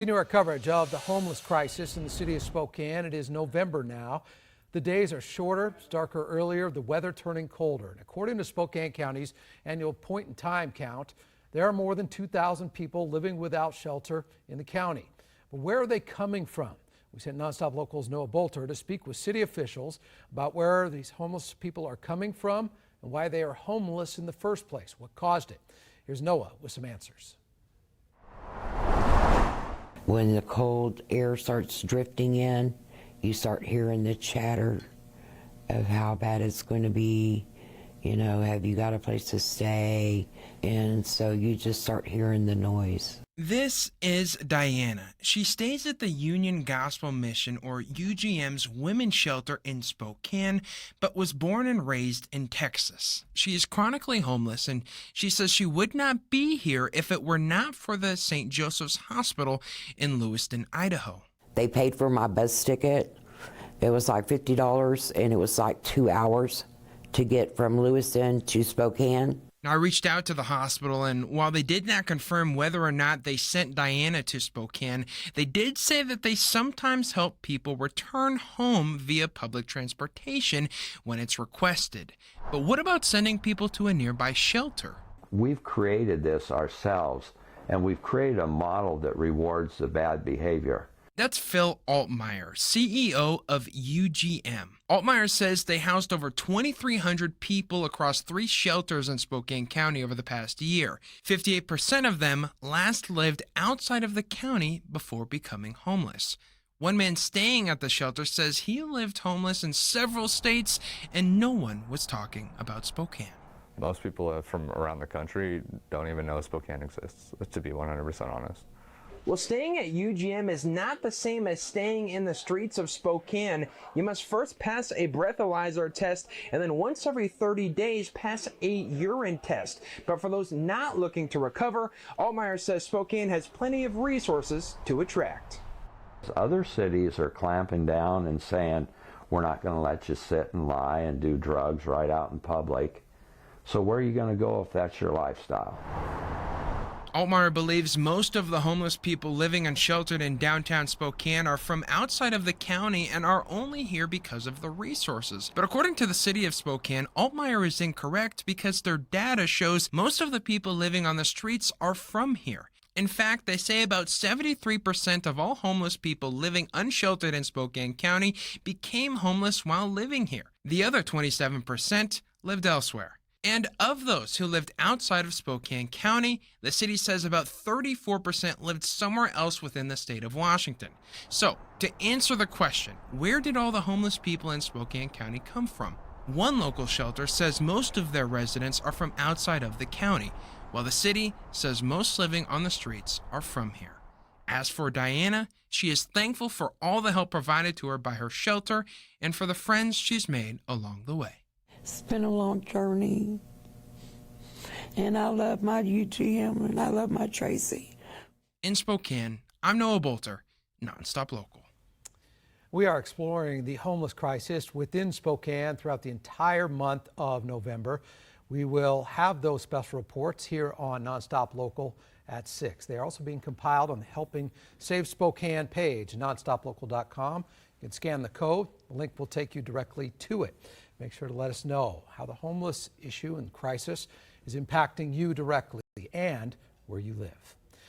Continue our coverage of the homeless crisis in the city of Spokane. It is November now. The days are shorter, it's darker earlier, the weather turning colder. And according to Spokane County's annual point in time count, there are more than 2,000 people living without shelter in the county. But where are they coming from? We sent Nonstop Local's Noah Bolter to speak with city officials about where these homeless people are coming from and why they are homeless in the first place, what caused it. Here's Noah with some answers. When the cold air starts drifting in, you start hearing the chatter of how bad it's going to be. You know, have you got a place to stay? And so you just start hearing the noise. This is Diana. She stays at the Union Gospel Mission, or UGM's women's shelter in Spokane, but was born and raised in Texas. She is chronically homeless, and she says she would not be here if it were not for the St. Joseph's Hospital in Lewiston, Idaho. They paid for my bus ticket. It was like $50, and it was like 2 hours to get from Lewiston to Spokane. Now, I reached out to the hospital, and while they did not confirm whether or not they sent Diana to Spokane, they did say that they sometimes help people return home via public transportation when it's requested. But what about sending people to a nearby shelter? We've created this ourselves, and we've created a model that rewards the bad behavior. That's Phil Altmeyer, CEO of UGM. Altmeyer says they housed over 2,300 people across 3 shelters in Spokane County over the past year. 58% of them last lived outside of the county before becoming homeless. One man staying at the shelter says he lived homeless in several states and no one was talking about Spokane. Most people from around the country don't even know Spokane exists, to be 100% honest. Well, staying at UGM is not the same as staying in the streets of Spokane. You must first pass a breathalyzer test, and then once every 30 days, pass a urine test. But for those not looking to recover, Altmeyer says Spokane has plenty of resources to attract. Other cities are clamping down and saying, we're not going to let you sit and lie and do drugs right out in public. So where are you going to go if that's your lifestyle? Altmeyer believes most of the homeless people living unsheltered in downtown Spokane are from outside of the county and are only here because of the resources. But according to the city of Spokane, Altmeyer is incorrect because their data shows most of the people living on the streets are from here. In fact, they say about 73% of all homeless people living unsheltered in Spokane County became homeless while living here. The other 27% lived elsewhere. And of those who lived outside of Spokane County, the city says about 34% lived somewhere else within the state of Washington. So, to answer the question, where did all the homeless people in Spokane County come from? One local shelter says most of their residents are from outside of the county, while the city says most living on the streets are from here. As for Diana, she is thankful for all the help provided to her by her shelter and for the friends she's made along the way. It's been a long journey, and I love my UGM and I love my Tracy. In Spokane, I'm Noah Bolter, Nonstop Local. We are exploring the homeless crisis within Spokane throughout the entire month of November. We will have those special reports here on Nonstop Local at 6. They are also being compiled on the Helping Save Spokane page, nonstoplocal.com. You can scan the code. The link will take you directly to it. Make sure to let us know how the homeless issue and crisis is impacting you directly and where you live.